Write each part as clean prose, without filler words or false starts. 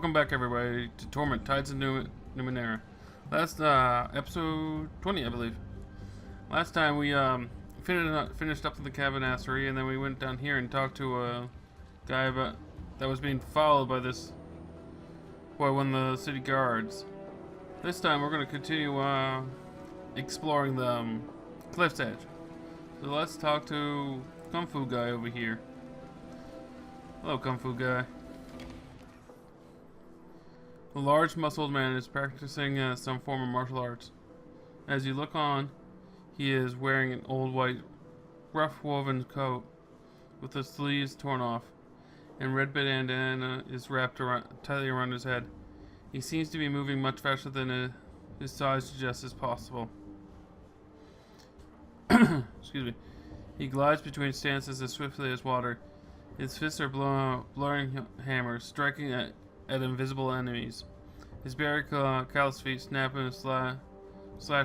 welcome back everybody to Torment, Tides of Numenera. Last, episode 20, I believe. Last time we, finished up with the Cavernassery, and then we went down here and talked to a guy that was being followed by one of the city guards. This time we're going to continue, exploring the, cliff's edge. So let's talk to Kung Fu guy over here. Hello, Kung Fu guy. A large, muscled man is practicing some form of martial arts. As you look on, he is wearing an old white, rough-woven coat with the sleeves torn off, and red bandana is wrapped tightly around his head. He seems to be moving much faster than his size suggests as possible. Excuse me. He glides between stances as swiftly as water. His fists are blurring hammers, striking at invisible enemies. His bare callous feet snap and slash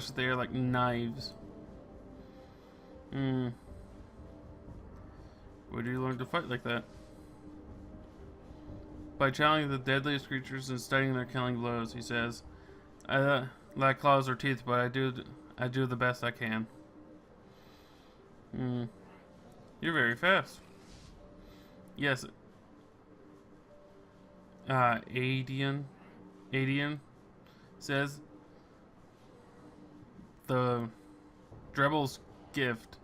at the air like knives. Where do you learn to fight like that? By challenging the deadliest creatures and studying their killing blows, he says. I lack claws or teeth, but I do the best I can. You're very fast. Yes. Adian says the Drebel's gift.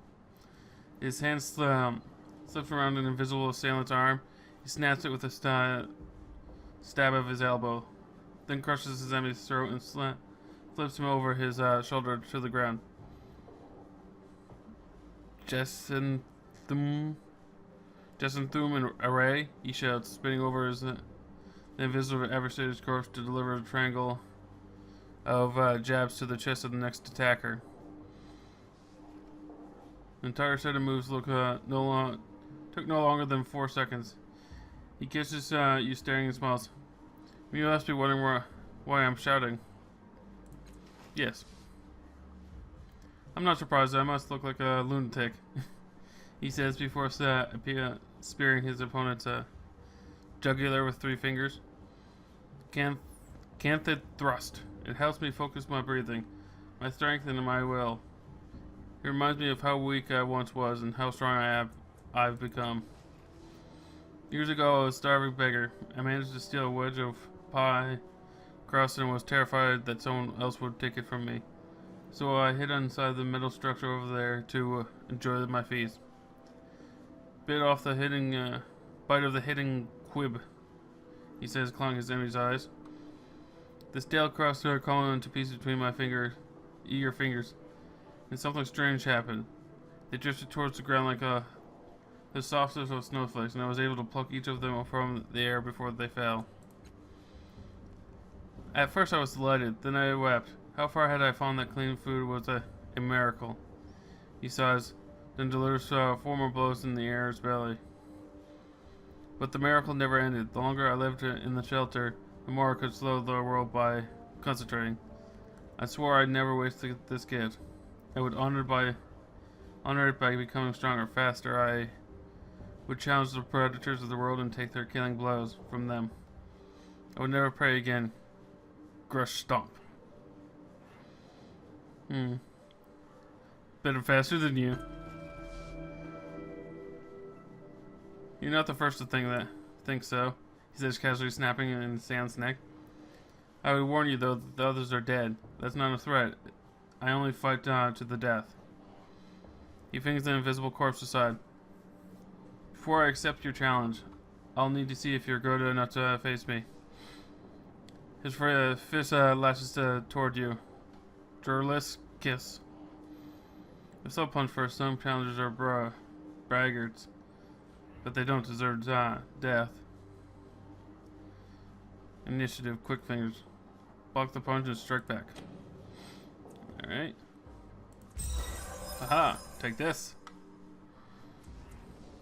His hand slips around an invisible assailant's arm. He snaps it with a stab of his elbow, then crushes his enemy's throat and flips him over his shoulder to the ground. Jessenthum in array, he shouts, spinning over his invisible adversary's corpse to deliver a triangle of jabs to the chest of the next attacker. The entire set of moves took no longer than 4 seconds. He kisses you, staring and smiles. You must be wondering why I'm shouting. Yes. I'm not surprised. I must look like a lunatic. He says before spearing his opponent's jugular with 3 fingers. Canthid thrust. It helps me focus my breathing, my strength, and my will. It reminds me of how weak I once was and how strong I've become. Years ago, I was a starving beggar. I managed to steal a wedge of pie crust and was terrified that someone else would take it from me. So I hid inside the metal structure over there to enjoy my feast. Bit off the bite of the hidden quib, he says, clawing his enemy's eyes. The stale crust started crawling into pieces between my eager fingers, and something strange happened. They drifted towards the ground like the softest of snowflakes, and I was able to pluck each of them from the air before they fell. At first I was delighted, then I wept. How far had I fallen that clean food was a miracle? He sighs, then delivers 4 more blows in the air's belly. But the miracle never ended. The longer I lived in the shelter, the more I could slow the world by concentrating. I swore I'd never waste this gift. I would honor it by becoming stronger, faster. I would challenge the predators of the world and take their killing blows from them. I would never pray again. Grush stomp. Better faster than you. You're not the first to think so, he says, casually snapping in Sam's neck. I would warn you, though, that the others are dead. That's not a threat. I only fight to the death. He flings the invisible corpse aside. Before I accept your challenge, I'll need to see if you're good enough to face me. His fist lashes toward you. Jurless kiss. A slow punch for some challengers are braggarts, but they don't deserve death. Initiative, quick fingers. Block the punch and strike back. Alright. Aha! Take this.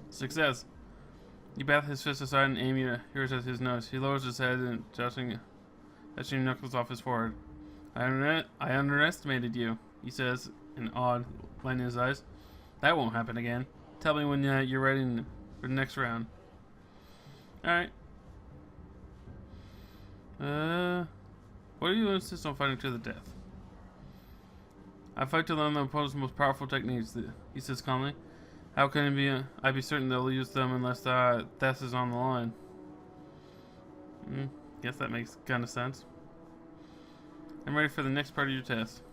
Success. You bat his fist aside and aim yours at his nose. He lowers his head and touching knuckles off his forehead. I underestimated you, he says, an odd light in his eyes. That won't happen again. Tell me when you're ready for the next round. Alright. Why do you insist on fighting to the death? I fight to learn the opponent's most powerful techniques, he says calmly. How can it be? I'd be certain they'll use them unless death is on the line. Guess that makes kind of sense. I'm ready for the next part of your test.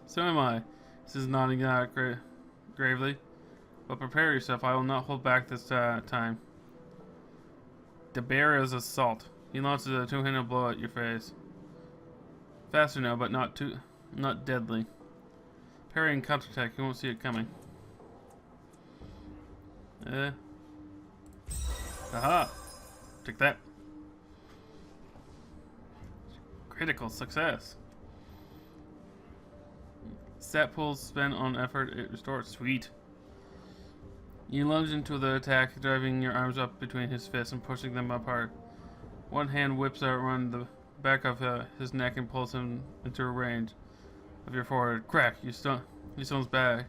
So am I, says nodding gravely. But prepare yourself, I will not hold back this time. The bear is assault. He launches a two-handed blow at your face. Faster now, but not deadly. Parry and counterattack, you won't see it coming. Aha! Take that. Critical success. Stat pools spent on effort, it restores. Sweet. You lunge into the attack, driving your arms up between his fists and pushing them apart. One hand whips around the back of his neck and pulls him into range of your forehead. Crack! He stones back,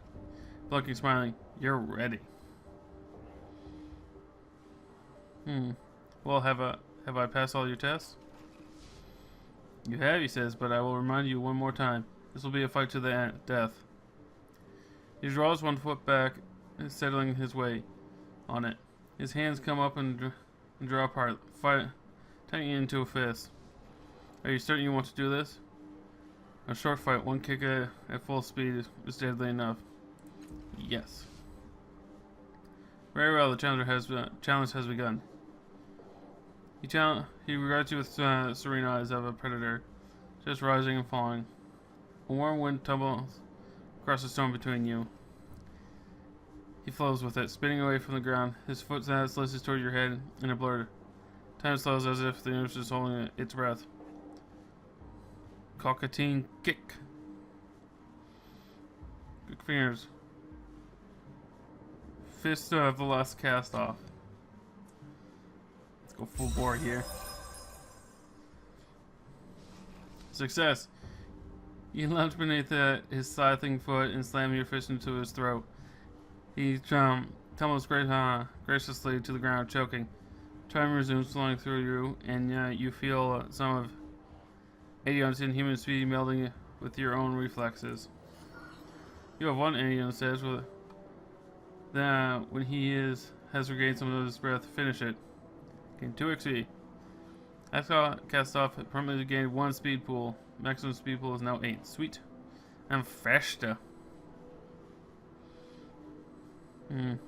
blinking, smiling. You're ready. Well, have I passed all your tests? You have, he says, but I will remind you one more time. This will be a fight to the death. He draws one foot back, settling his weight on it. His hands come up and draw apart, tightening into a fist. Are you certain you want to do this? A short fight, one kick at full speed is deadly enough. Yes. Very well, the challenge has begun. He regards you with serene eyes of a predator, just rising and falling. A warm wind tumbles across the stone between you. He flows with it, spinning away from the ground. His foot slices toward your head in a blur. Time slows as if the universe is holding its breath. Cockatine kick. Quick fingers. Fist velocity cast off. Let's go full bore here. Success. You lunge beneath his scything foot and slam your fist into his throat. He tumbles graciously to the ground, choking. Time resumes flowing through you, and you feel some of Aedion's inhuman speed melding with your own reflexes. You have one, Aedion says, when he has regained some of his breath. Finish it. Gain 2 XP. Cast off permanently gained 1 speed pool. Maximum speed pool is now 8. Sweet. And festa. And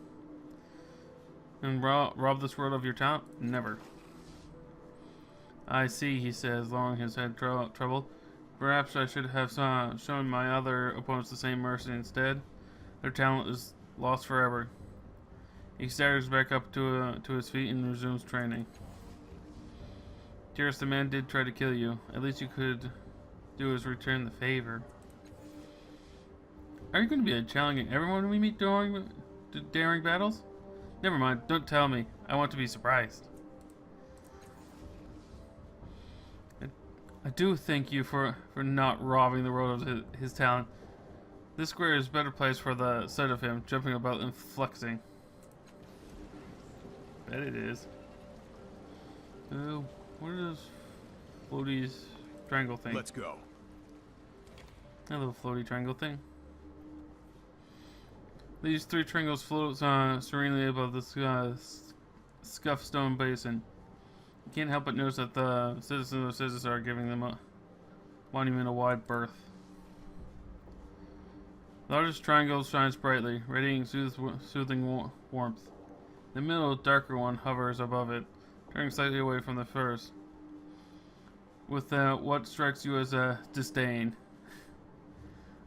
rob this world of your talent? Never. I see, he says, lowering his head troubled. Perhaps I should have shown my other opponents the same mercy instead. Their talent is lost forever. He staggers back up to his feet and resumes training. Dearest, the man did try to kill you. At least you could do is return the favor. Are you going to be challenging everyone we meet during daring battles? Never mind, don't tell me. I want to be surprised. I do thank you for not robbing the world of his talent. This square is a better place for the sight of him, jumping about and flexing. Bet it is. What is Floaty's triangle thing? Let's go. A little floaty triangle thing. These 3 triangles float serenely above the scuffed stone basin. You can't help but notice that the citizens of Scissors are giving them a monument a wide berth. The largest triangle shines brightly, radiating soothing warmth. The middle, darker one hovers above it, turning slightly away from the first, with what strikes you as a disdain.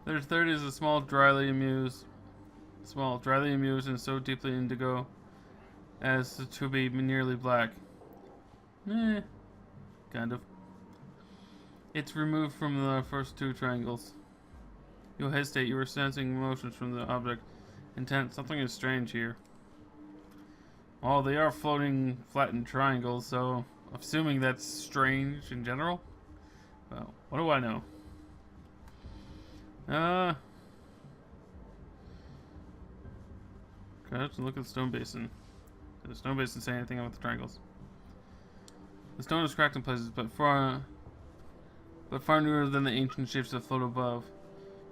The third is a small, dryly amused, and so deeply indigo as to be nearly black. Kind of. It's removed from the first 2 triangles. You'll hesitate. You are sensing emotions from the object. Intent. Something is strange here. Well, they are floating flattened triangles, so assuming that's strange in general. Well, what do I know? Okay, let's look at the stone basin. Did the stone basin say anything about the triangles? The stone is cracked in places, but far newer than the ancient shapes that float above.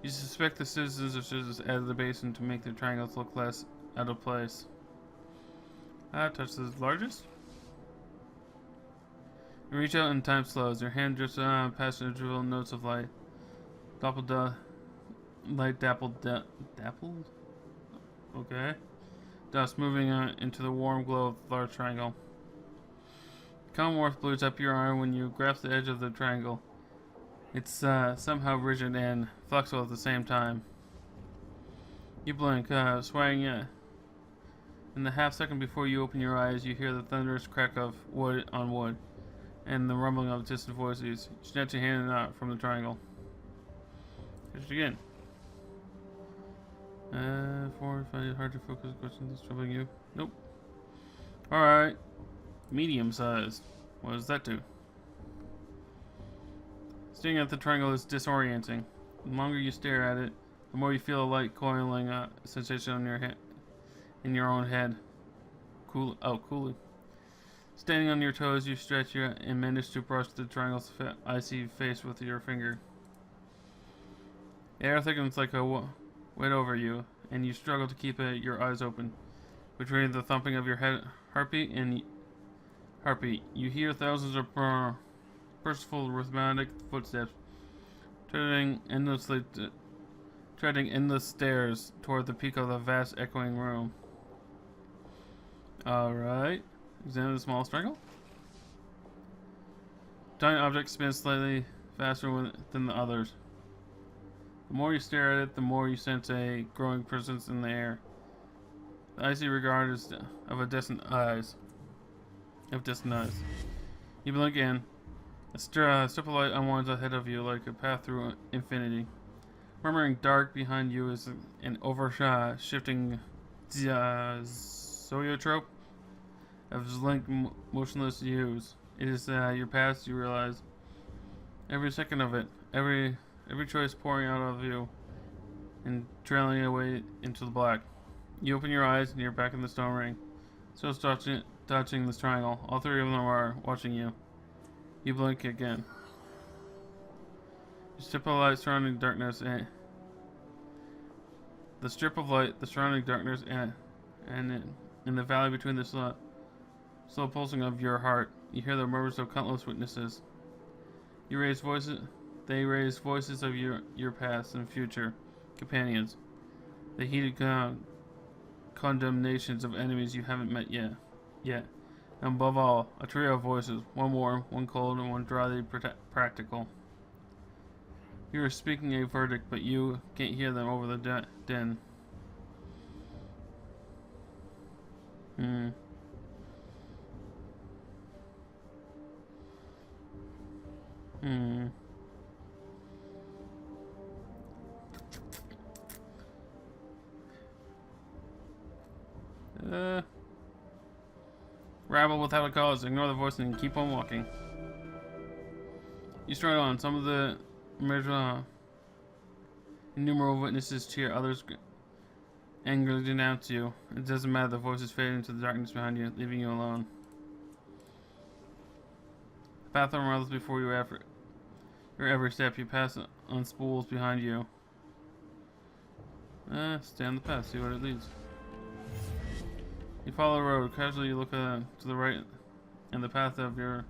You suspect the citizens of Scissors added the basin to make their triangles look less out of place. Touch the largest. You reach out and time slows. Your hand drifts past individual notes of light. Dappled. Okay. Dust moving into the warm glow of the large triangle. Calm warmth blews up your arm when you grasp the edge of the triangle. It's somehow rigid and flexible at the same time. You blink, swaying in the half second before you open your eyes, you hear the thunderous crack of wood on wood and the rumbling of distant voices. You snatch your hand out from the triangle. Touch it again. 4 or 5, hard to focus. Question that's troubling you. Nope. Alright. Medium sized. What does that do? Staring at the triangle is disorienting. The longer you stare at it, the more you feel a light coiling sensation on your head, in your own head. Cooling. Standing on your toes, you stretch and manage to brush the triangle's icy face with your finger. Air thickens like a weight over you, and you struggle to keep your eyes open. Between the thumping of your heartbeat, you hear thousands of purposeful rhythmic footsteps, treading endless stairs toward the peak of the vast echoing room. Alright. Examine the small triangle. Giant object spins slightly faster than the others. The more you stare at it, the more you sense a growing presence in the air. The icy regard is of distant eyes. You blink in. A strip of light unwinds ahead of you like a path through infinity. Murmuring dark behind you is an shifting zoetrope of linked motionless hues. It is your past, you realize. Every second of it, every choice pouring out of you and trailing away into the black. You open your eyes and you're back in the stone ring. Still touching this triangle. All three of them are watching you. You blink again. You strip of light surrounding darkness and the strip of light, the surrounding darkness and in the valley between the slow pulsing of your heart, you hear the murmurs of countless witnesses. They raise voices of your past and future companions. The heated condemnations of enemies you haven't met yet. And above all, a trio of voices, one warm, one cold, and one dryly practical. You are speaking a verdict, but you can't hear them over the din. Rabble without a cause. Ignore the voice and keep on walking. You stride on. Some of the innumerable witnesses cheer. Others angrily denounce you. It doesn't matter. The voices fade into the darkness behind you, leaving you alone. The path unravels before you. Your every step. You pass on spools behind you. Stay on the path. See what it leads. You follow the road. Casually, you look to the right, and the path of your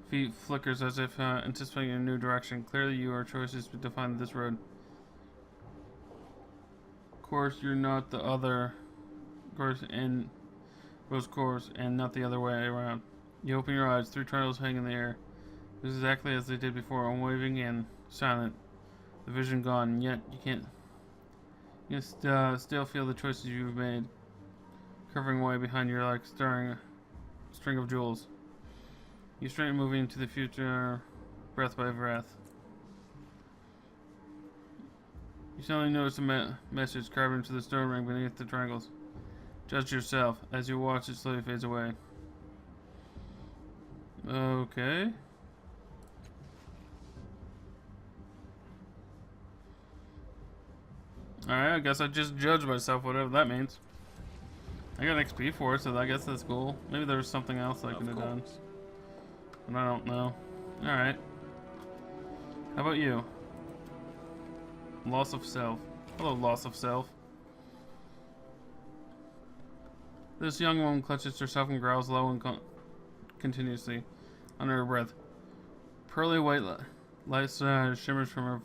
feet flickers as if anticipating a new direction. Clearly, your choices define this road. Of course, you're not the other course and rose course, and not the other way around. You open your eyes. 3 triangles hang in the air. It is exactly as they did before, unwavering and silent. The vision gone, and yet you can't. You still feel the choices you've made, curving away behind you like string of jewels. You straighten, moving into the future, breath by breath. You suddenly notice a message carved into the stone ring beneath the triangles. Judge yourself as you watch it slowly fades away. Okay. Alright, I guess I just judge myself, whatever that means. I got XP for it, so I guess that's cool. Maybe there was something else I could have done. but I don't know. Alright. How about you? Loss of self. Hello, loss of self. This young woman clutches herself and growls low and continuously under her breath. Pearly white light shimmers from her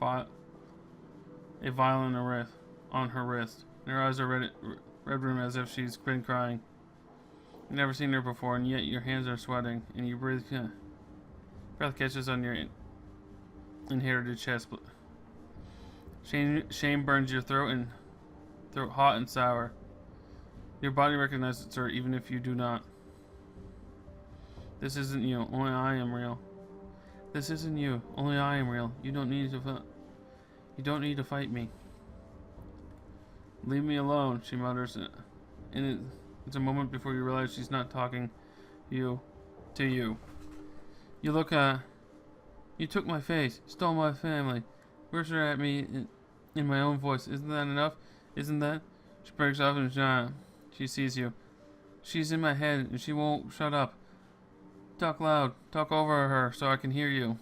a vial on her wrist. And her eyes are red rim as if she's been crying. You've never seen her before, and yet your hands are sweating, and your breath catches on your inherited chest. Shame burns your throat hot and sour. Your body recognizes her, even if you do not. This isn't you. Only I am real. This isn't you. Only I am real. You don't need to fight me. Leave me alone, she mutters. And it's a moment before you realize she's not talking to you. You look you took my face, stole my family, rushed her at me in my own voice. Isn't that enough? Isn't that? She breaks off and she sees you. She's in my head and she won't shut up. Talk loud. Talk over her so I can hear you.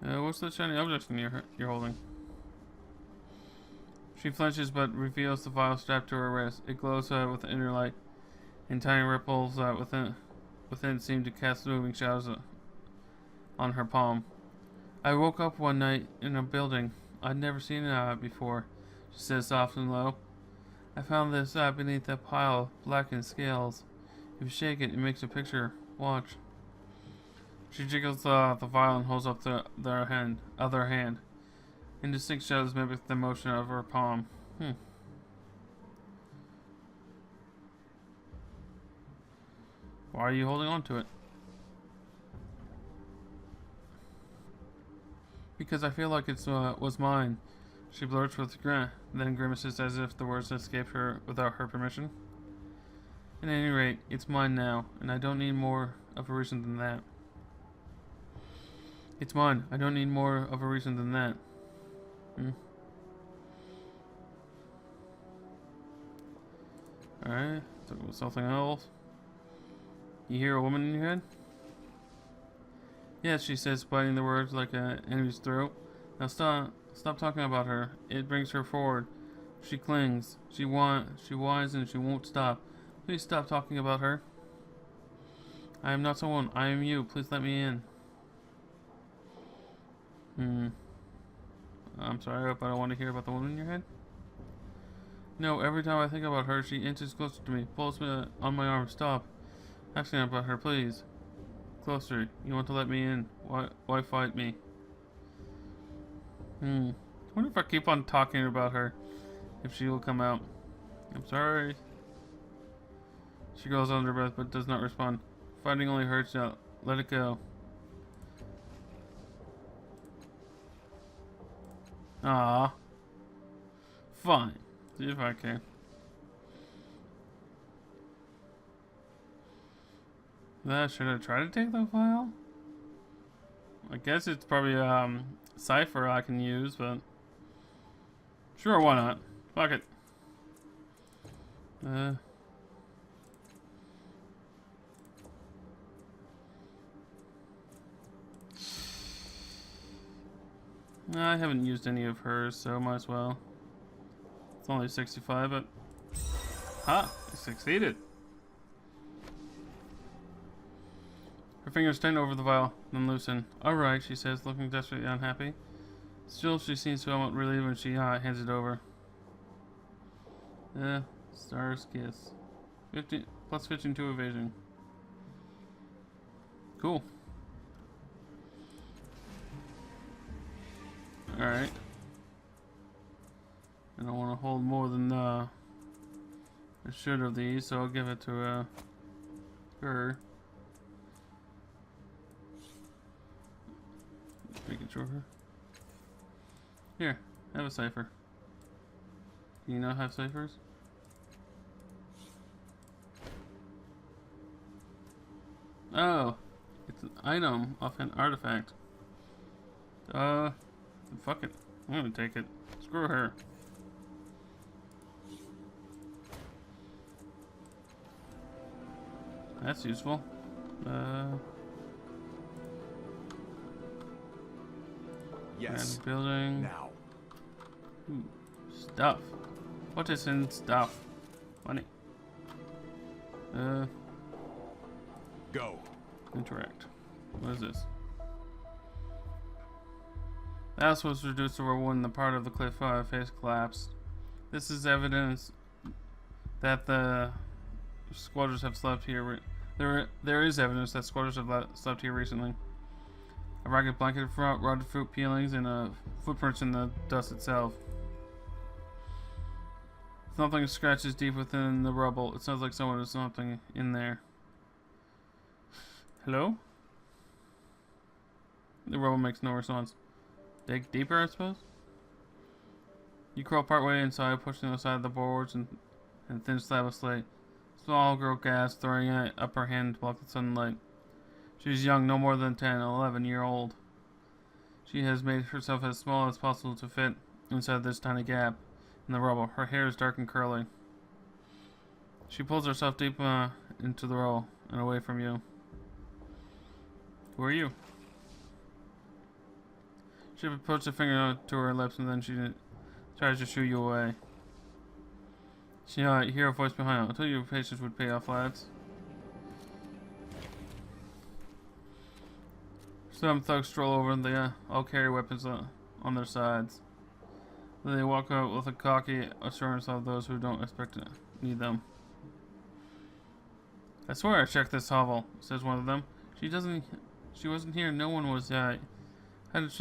What's the shiny object you're holding? She flinches but reveals the vial strapped to her wrist. It glows with inner light, and tiny ripples within seem to cast moving shadows on her palm. I woke up one night in a building. I'd never seen it before, she says soft and low. I found this beneath a pile of blackened scales. If you shake it, it makes a picture. Watch. She jiggles the vial and holds up the other hand. Indistinct shadows mimic the motion of her palm. Why are you holding on to it? Because I feel like it was mine. She blurts with then grimaces as if the words escaped her without her permission. At any rate, it's mine now, and I don't need more of a reason than that. It's mine. I don't need more of a reason than that. Alright, talk about something else. You hear a woman in your head? Yes, she says, biting the words like an enemy's throat. Now stop talking about her. It brings her forward. She clings. She whines and she won't stop. Please stop talking about her. I am not someone. I am you. Please let me in. I'm sorry, I hope I don't want to hear about the woman in your head. No, every time I think about her, she inches closer to me, pulls me on my arm. Stop asking about her, please. Closer. You want to let me in. Why fight me? I wonder if I keep on talking about her, if she will come out. I'm sorry. She goes under breath, but does not respond. Fighting only hurts now. Let it go. Ah, fine. See if I can. Should I try to take the file? I guess it's probably cipher I can use, but sure, why not? Fuck it. I haven't used any of hers, so might as well. It's only 65, but I succeeded. Her fingers tighten over the vial, then loosen. Alright, she says, looking desperately unhappy. Still, she seems somewhat relieved when she hands it over. Star's kiss. 15 plus 15 to evasion. Cool. Alright. I don't want to hold more than I should of these, so I'll give it to her. Making sure. Here, have a cipher. Do you not have ciphers? Oh, it's an item of an artifact. Fuck it. I'm gonna take it. Screw her. That's useful. Yes. Building. Now. Ooh, stuff. What is in stuff? Money. Go. Interact. What is this? The house was reduced to rubble when the part of the cliff face collapsed. This is evidence that the squatters have slept here. There is evidence that squatters have slept here recently. A ragged blanket, rotted fruit peelings, and footprints in the dust itself. Something scratches deep within the rubble. It sounds like someone is something in there. Hello? The rubble makes no response. Dig deeper, I suppose? You crawl partway inside, pushing the side of the boards and thin slab of slate. Small girl gasps, throwing up her hand to block the sunlight. She's young, no more than 10, 11-year-old. She has made herself as small as possible to fit inside this tiny gap in the rubble. Her hair is dark and curly. She pulls herself deep into the rubble and away from you. Who are you? She puts a finger to her lips and then she tries to shoo you away. You hear a voice behind her. I told you your patience would pay off, lads. Some thugs stroll over and they all carry weapons on their sides. Then they walk out with a cocky assurance of those who don't expect to need them. I swear I checked this hovel, says one of them. She wasn't here. No one was. How did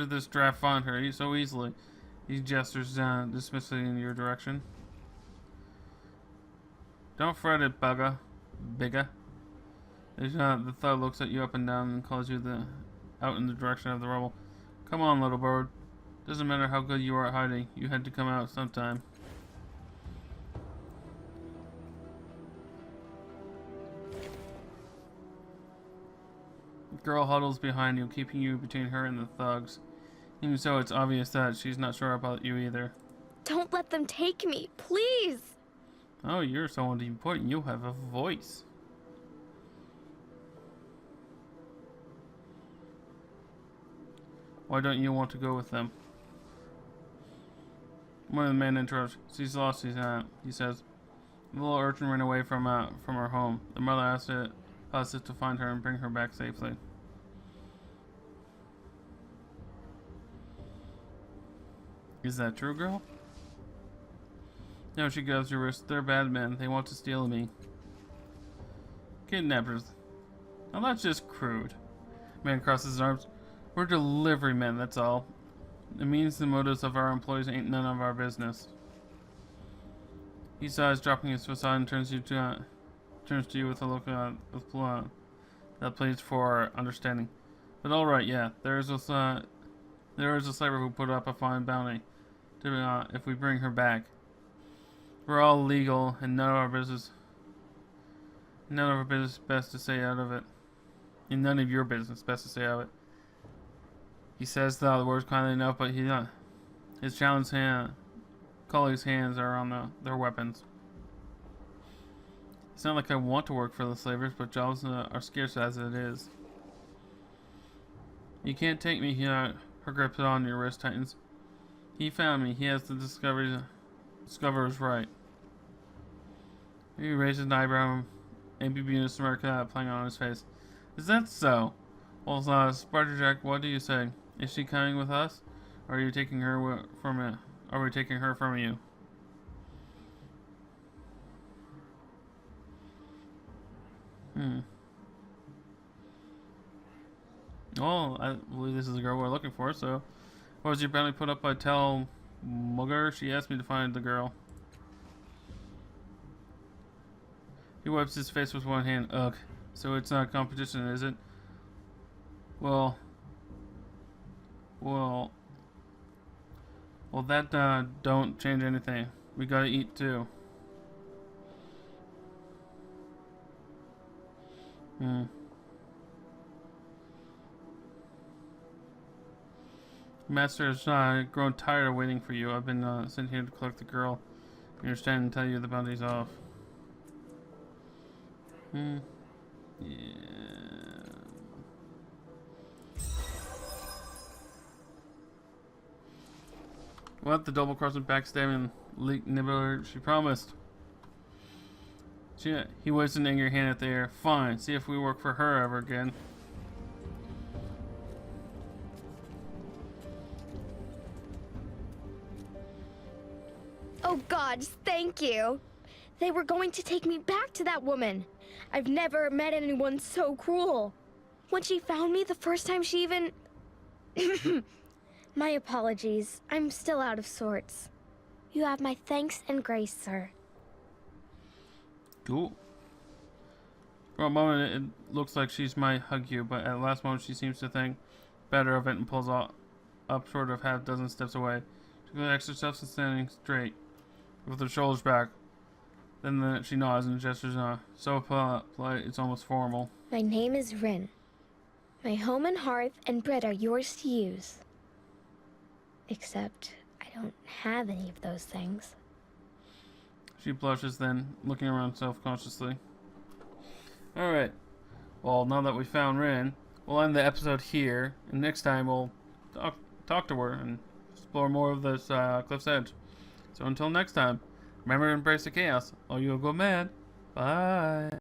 this draft find her so easily? He gestures dismissively in your direction. Don't fret it, bigger. The thug looks at you up and down and calls you out in the direction of the rubble. Come on, little bird. Doesn't matter how good you are at hiding. You had to come out sometime. The girl huddles behind you, keeping you between her and the thugs. Even so, it's obvious that she's not sure about you either. Don't let them take me, please! Oh, you're someone important. You have a voice. Why don't you want to go with them? One of the men interrupts. She's lost, he says. The little urchin ran away from her home. The mother asked us to find her and bring her back safely. Is that true, girl? No, she grabs your wrist. They're bad men. They want to steal me. Kidnappers. Now that's just crude. Man crosses his arms. We're delivery men, that's all. It means the motives of our employees ain't none of our business. He sighs, dropping his facade, and turns to you with a look that pleads for understanding. But all right, yeah, there is a slaver who put up a fine bounty if we bring her back. We're all legal, and none of our business best to say out of it. And none of your business best to say out of it. He says the words kindly enough, but his challenged colleagues' hands are on their weapons. It's not like I want to work for the slavers, but jobs are scarce as it is. You can't take me here. Her grip on your wrist tightens. He found me. He has the discoverer's right. He raises an eyebrow, and smirk playing on his face. Is that so? Well, Spartajack, what do you say? Is she coming with us, or are you taking her from it? Are we taking her from you? Well, I believe this is the girl we're looking for, so... What was your bounty put up by Tell Mugger? She asked me to find the girl. He wipes his face with one hand. Ugh. So it's not competition, is it? Well, that don't change anything. We gotta eat too. Master has grown tired of waiting for you. I've been sent here to collect the girl. You understand and tell you the bounty's off. Yeah. What? The double-crossing, backstabbing, leak nibbler she promised. He waves an angry hand at the air. Fine. See if we work for her ever again. Oh God, thank you. They were going to take me back to that woman. I've never met anyone so cruel. When she found me the first time she even... My apologies. I'm still out of sorts. You have my thanks and grace, sir. Cool. For a moment, it looks like she might hug you, but at the last moment, she seems to think better of it and pulls up short of half dozen steps away. She collects herself and standing straight, with her shoulders back. Then she nods and gestures so polite it's almost formal. My name is Rin. My home and hearth and bread are yours to use. Except I don't have any of those things. She blushes then, looking around self-consciously. Alright. Well, now that we found Rin, we'll end the episode here, and next time we'll talk to her and explore more of this Cliff's Edge. So until next time, remember to embrace the chaos, or you'll go mad. Bye.